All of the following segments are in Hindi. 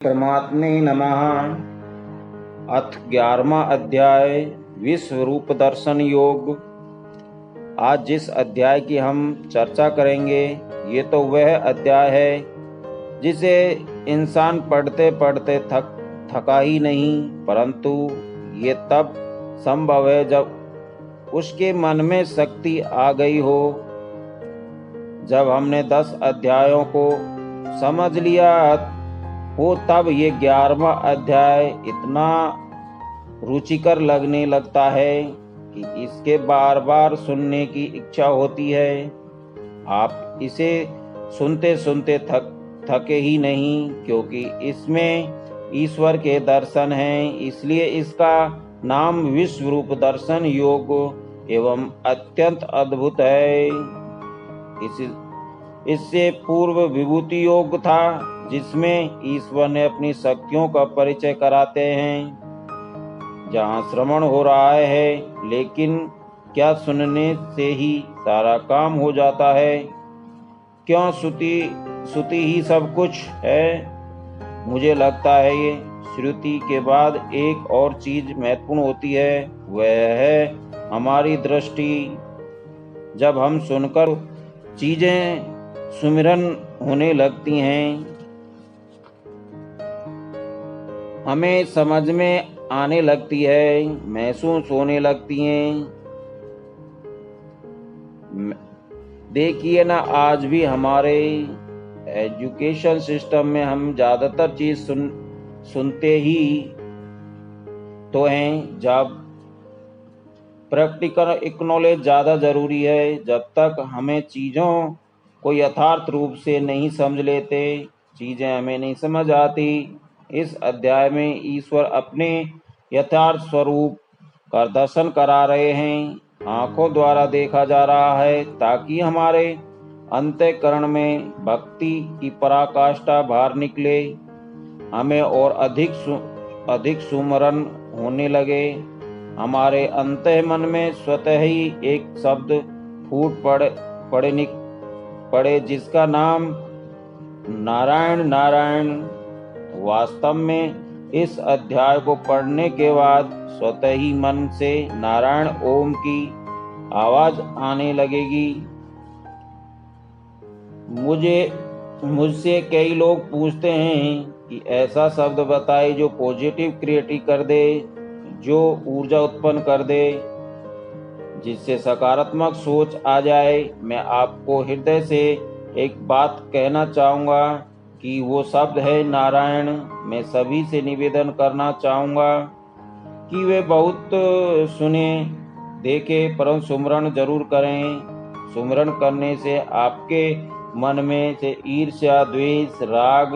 परमात्मे नमः। अथ 11वां अध्याय विश्व रूप दर्शन योग। आज जिस अध्याय की हम चर्चा करेंगे ये तो वह अध्याय है जिसे इंसान पढ़ते पढ़ते थका ही नहीं, परंतु ये तब संभव है जब उसके मन में शक्ति आ गई हो। जब हमने 10 अध्यायों को समझ लिया हो तब ये 11वां अध्याय इतना रुचिकर लगने लगता है कि इसके बार बार सुनने की इच्छा होती है। आप इसे सुनते सुनते थके ही नहीं, क्योंकि इसमें ईश्वर के दर्शन हैं, इसलिए इसका नाम विश्व रूप दर्शन योग एवं अत्यंत अद्भुत है। इससे पूर्व विभूति योग था, जिसमें ईश्वर ने अपनी शक्तियों का परिचय कराते हैं। जहाँ श्रवण हो रहा है, लेकिन क्या सुनने से ही सारा काम हो जाता है? क्यों श्रुति ही सब कुछ है? मुझे लगता है ये श्रुति के बाद एक और चीज महत्वपूर्ण होती है, वह है हमारी दृष्टि। जब हम सुनकर चीजें सुमिरन होने लगती हैं, हमें समझ में आने लगती है, महसूस होने लगती हैं। देखिए ना, आज भी हमारे एजुकेशन सिस्टम में हम ज़्यादातर चीज सुनते ही तो हैं। जब प्रैक्टिकल एक्नॉलेज ज़्यादा ज़रूरी है। जब तक हमें चीज़ों को यथार्थ रूप से नहीं समझ लेते, चीज़ें हमें नहीं समझ आती। इस अध्याय में ईश्वर अपने यथार्थ स्वरूप का दर्शन करा रहे हैं, आंखों द्वारा देखा जा रहा है, ताकि हमारे अंतःकरण में भक्ति की पराकाष्ठा बाहर निकले, हमें और अधिक सुमरन होने लगे। हमारे अंतः मन में स्वतः ही एक शब्द फूट पड़े जिसका नाम नारायण नारायण। वास्तव में इस अध्याय को पढ़ने के बाद स्वतः ही मन से नारायण ओम की आवाज आने लगेगी। मुझसे कई लोग पूछते हैं कि ऐसा शब्द बताए जो पॉजिटिव क्रिएटिव कर दे, जो ऊर्जा उत्पन्न कर दे, जिससे सकारात्मक सोच आ जाए। मैं आपको हृदय से एक बात कहना चाहूँगा कि वो शब्द है नारायण। मैं सभी से निवेदन करना चाहूँगा कि वे बहुत सुने देखे, परंतु सुमरण जरूर करें। सुमरण करने से आपके मन में से ईर्ष्या, द्वेष, राग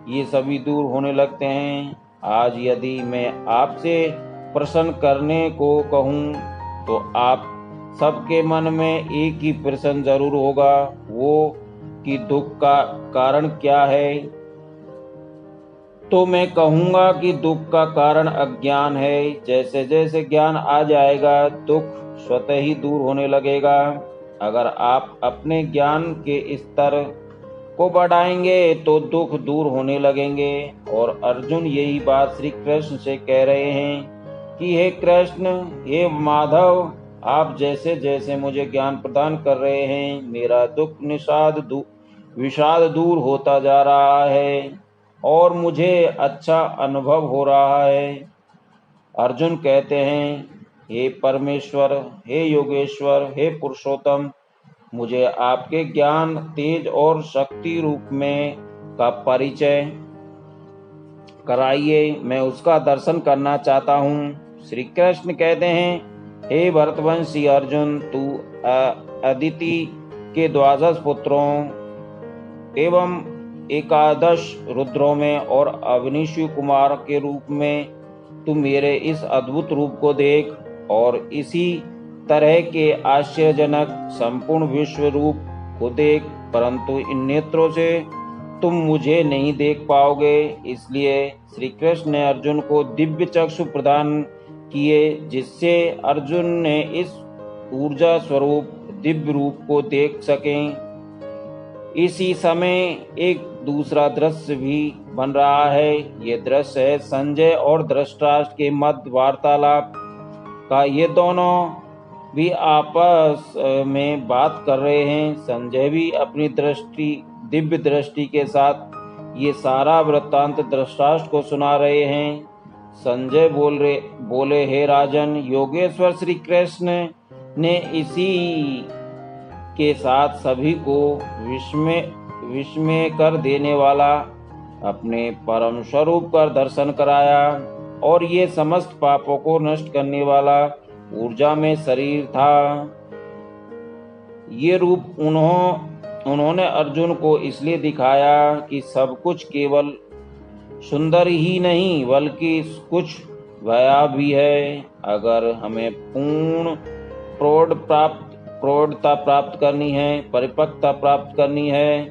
ये सभी दूर होने लगते हैं। आज यदि मैं आपसे प्रश्न करने को कहूँ तो आप सबके मन में एक ही प्रश्न जरूर होगा, वो कि दुख का कारण क्या है। तो मैं कहूँगा कि दुख का कारण अज्ञान है। जैसे जैसे ज्ञान आ जाएगा, दुख स्वतः ही दूर होने लगेगा। अगर आप अपने ज्ञान के स्तर को बढ़ाएंगे तो दुख दूर होने लगेंगे। और अर्जुन यही बात श्री कृष्ण से कह रहे हैं कि हे कृष्ण, हे माधव, आप जैसे जैसे मुझे ज्ञान प्रदान कर रहे हैं, मेरा दुख विषाद दूर होता जा रहा है और मुझे अच्छा अनुभव हो रहा है। अर्जुन कहते हैं, हे परमेश्वर, हे योगेश्वर, हे पुरुषोत्तम, मुझे आपके ज्ञान, तेज और शक्ति रूप में का परिचय कराइए, मैं उसका दर्शन करना चाहता हूँ। श्री कृष्ण कहते हैं, हे भरतवंशी अर्जुन, तू अदिति के 12 पुत्रों एवं 11 रुद्रों में और अवनीशु कुमार के रूप में तू मेरे इस अद्भुत रूप को देख, और इसी तरह के आश्चर्यजनक संपूर्ण विश्व रूप को देख, परंतु इन नेत्रों से तुम मुझे नहीं देख पाओगे। इसलिए श्री कृष्ण ने अर्जुन को दिव्य चक्षु प्रदान किए, जिससे अर्जुन ने इस ऊर्जा स्वरूप दिव्य रूप को देख सकें। इसी समय एक दूसरा दृश्य भी बन रहा है। ये दृश्य है संजय और धृतराष्ट्र के मध्य वार्तालाप का। ये दोनों भी आपस में बात कर रहे हैं। संजय भी अपनी दिव्य दृष्टि के साथ ये सारा वृत्तांत धृतराष्ट्र को सुना रहे हैं। संजय बोले, हे राजन, योगेश्वर श्री कृष्ण ने इसी के साथ सभी को विस्मय कर देने वाला अपने परम स्वरूप का दर्शन कराया, और ये समस्त पापों को नष्ट करने वाला ऊर्जा में शरीर था। ये रूप उन्होंने अर्जुन को इसलिए दिखाया कि सब कुछ केवल सुंदर ही नहीं बल्कि कुछ भया भी है। अगर हमें पूर्ण प्रौढ़ता प्राप्त करनी है, परिपक्वता प्राप्त करनी है,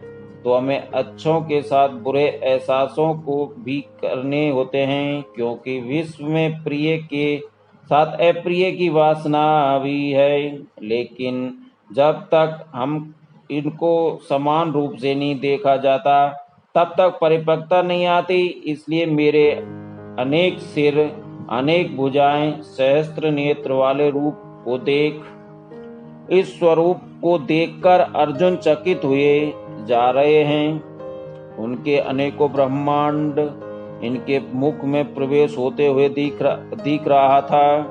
तो हमें अच्छों के साथ बुरे एहसासों को भी करने होते हैं, क्योंकि विश्व में प्रिय के साथ अप्रिय की वासना भी है। लेकिन जब तक हम इनको समान रूप से नहीं देखा जाता, तब तक परिपक्वता नहीं आती। इसलिए मेरे अनेक सिर, अनेक भुजाएं, सहस्त्र नेत्र वाले रूप को इस स्वरूप को देखकर अर्जुन चकित हुए जा रहे हैं। उनके अनेकों ब्रह्मांड इनके मुख में प्रवेश होते हुए दिख रहा था।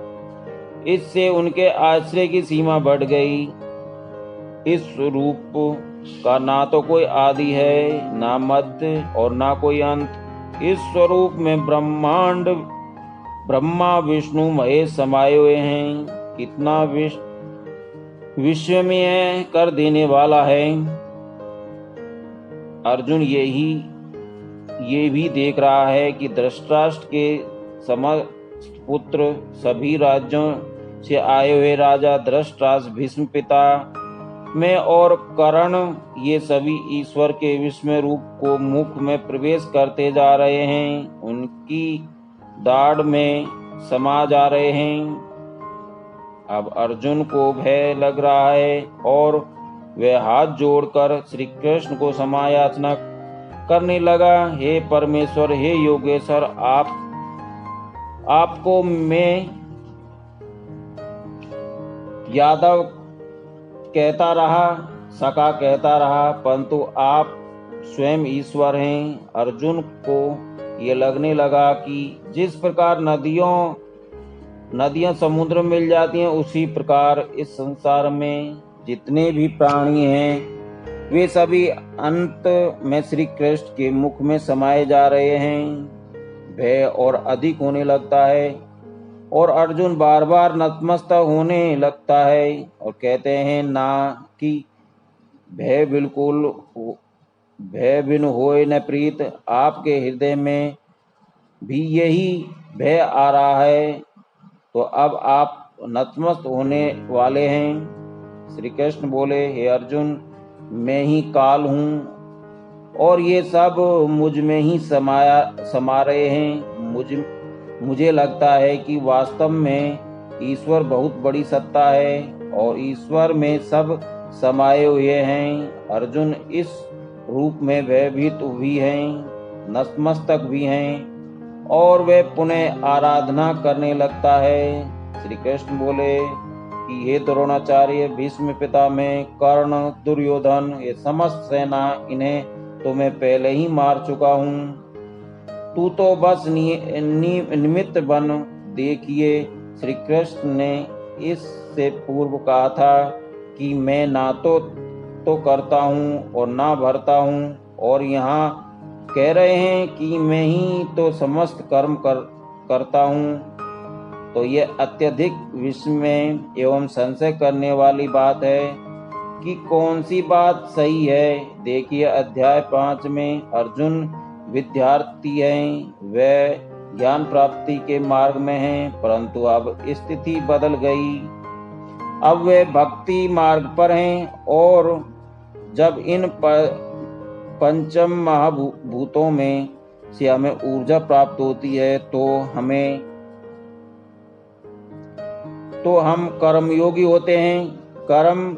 इससे उनके आश्चर्य की सीमा बढ़ गई। इस रूप का ना तो कोई आदि है, ना मध्य और ना कोई अंत। इस स्वरूप में ब्रह्मा विष्णु महेश समाये हुए हैं। कितना विस्मय कर देने वाला है। अर्जुन ये भी देख रहा है कि धृतराष्ट्र के समस्त पुत्र, सभी राज्यों से आए हुए राजा धृतराष्ट्र, भीष्म पिता में और कर्ण, ये सभी ईश्वर के विस्मय रूप को मुख में प्रवेश करते जा रहे हैं, उनकी दाढ़ में समा जा रहे हैं। अब अर्जुन को भय लग रहा है और वह हाथ जोड़कर श्री कृष्ण को क्षमायाचना करने लगा। हे परमेश्वर, हे योगेश्वर, आपको मैं यादव कहता रहा, सखा कहता रहा, परंतु आप स्वयं ईश्वर हैं। अर्जुन को ये लगने लगा कि जिस प्रकार नदियां समुद्र में मिल जाती हैं, उसी प्रकार इस संसार में जितने भी प्राणी हैं, वे सभी अंत में श्री कृष्ण के मुख में समाये जा रहे हैं। भय और अधिक होने लगता है और अर्जुन बार बार नतमस्तक होने लगता है और कहते हैं ना कि भय बिन होए न प्रीत। आपके हृदय में भी यही भय आ रहा है, तो अब आप नतमस्तक होने वाले हैं। श्री कृष्ण बोले, हे अर्जुन, मैं ही काल हूँ और ये सब मुझ में ही समा रहे हैं। मुझे लगता है कि वास्तव में ईश्वर बहुत बड़ी सत्ता है और ईश्वर में सब समाये हुए हैं। अर्जुन इस रूप में भयभीत भी हैं, नतमस्तक भी हैं और वे पुनः आराधना करने लगता है। श्री कृष्ण बोले कि हे द्रोणाचार्य, भीष्म पितामह, कर्ण, दुर्योधन, ये समस्त सेना, इन्हें तो मैं पहले ही मार चुका हूँ। तू तो बस निमित्त बन। देखिए, श्री कृष्ण ने इससे पूर्व कहा था कि मैं ना तो करता हूँ और ना भरता हूँ, और यहाँ कह रहे हैं कि मैं ही तो समस्त कर्म करता हूँ। तो ये अत्यधिक विस्मय एवं संशय करने वाली बात है कि कौन सी बात सही है। देखिए, अध्याय 5 में अर्जुन विद्यार्थी हैं, वे ज्ञान प्राप्ति के मार्ग में हैं, परंतु अब स्थिति बदल गई। अब वे भक्ति मार्ग पर हैं और जब इन पंचम महाभूतों में से हमें ऊर्जा प्राप्त होती है तो हम कर्मयोगी होते हैं, कर्म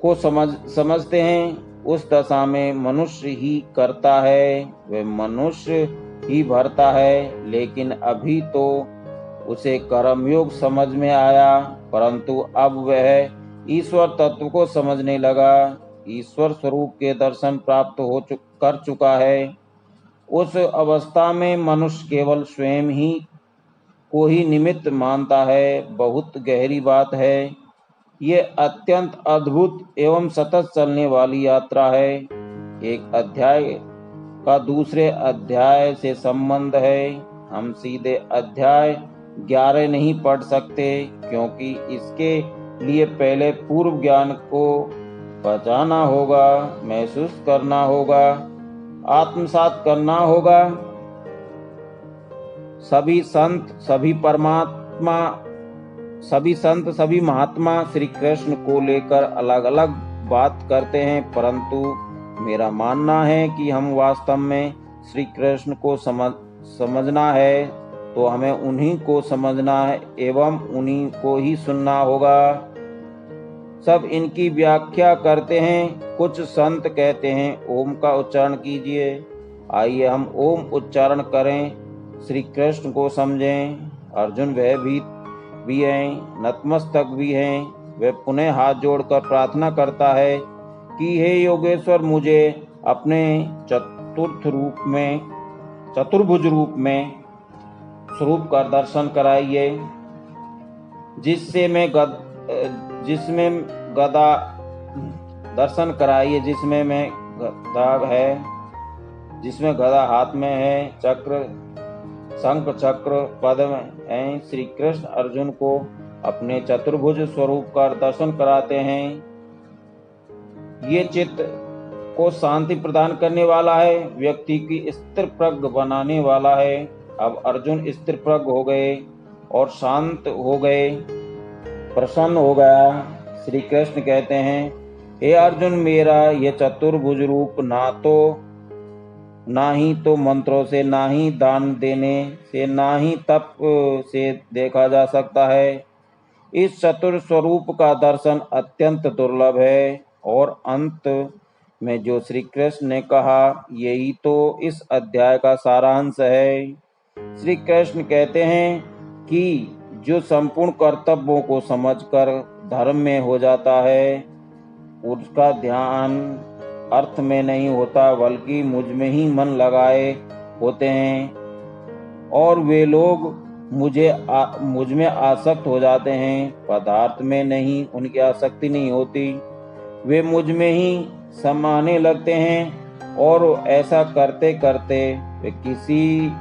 को समझते हैं उस दशा में मनुष्य ही करता है, वह मनुष्य ही भरता है। लेकिन अभी तो उसे कर्मयोग समझ में आया, परंतु अब वह ईश्वर तत्व को समझने लगा, ईश्वर स्वरूप के दर्शन प्राप्त कर चुका है। उस अवस्था में मनुष्य केवल स्वयं ही को ही निमित्त मानता है। बहुत गहरी बात है। ये अत्यंत अद्भुत एवं सतत चलने वाली यात्रा है। एक अध्याय का दूसरे अध्याय से संबंध है। हम सीधे अध्याय 11 नहीं पढ़ सकते, क्योंकि इसके लिए पहले पूर्व ज्ञान को पहचाना होगा, महसूस करना होगा, आत्मसात करना होगा। सभी संत सभी महात्मा श्री कृष्ण को लेकर अलग अलग बात करते हैं, परंतु मेरा मानना है कि हम वास्तव में श्री कृष्ण को समझना है तो हमें उन्हीं को समझना है एवं उन्हीं को ही सुनना होगा। सब इनकी व्याख्या करते हैं। कुछ संत कहते हैं ओम का उच्चारण कीजिए। आइए हम ओम उच्चारण करें, श्री कृष्ण को समझें। अर्जुन भयभीत भी हैं, नतमस्तक भी हैं। वह पुनः हाथ जोड़कर प्रार्थना करता है कि हे योगेश्वर, मुझे अपने चतुर्भुज रूप में स्वरूप का दर्शन कराइए, जिसमें गदा दर्शन कराइए, जिसमें मैं गदा है, जिसमें गदा हाथ में है, चक्र शंख चक्र पद्म है। श्री कृष्ण अर्जुन को अपने चतुर्भुज स्वरूप का दर्शन कराते हैं। ये चित्त को शांति प्रदान करने वाला है, व्यक्ति की स्थिर प्रज्ञ बनाने वाला है। अब अर्जुन स्थिर प्रज्ञ हो गए और शांत हो गए, प्रसन्न हो गया। श्री कृष्ण कहते हैं, हे अर्जुन, मेरा ये चतुर्भुज रूप ना ही तो मंत्रों से, ना ही दान देने से, ना ही तप से देखा जा सकता है। इस चतुर स्वरूप का दर्शन अत्यंत दुर्लभ है। और अंत में जो श्री कृष्ण ने कहा, यही तो इस अध्याय का सारांश है। श्री कृष्ण कहते हैं कि जो संपूर्ण कर्तव्यों को समझकर धर्म में हो जाता है, उसका ध्यान अर्थ में नहीं होता, बल्कि मुझ में ही मन लगाए होते हैं। और वे लोग मुझ में आसक्त हो जाते हैं, पदार्थ में नहीं, उनकी आसक्ति नहीं होती। वे मुझ में ही समाने लगते हैं और ऐसा करते करते वे किसी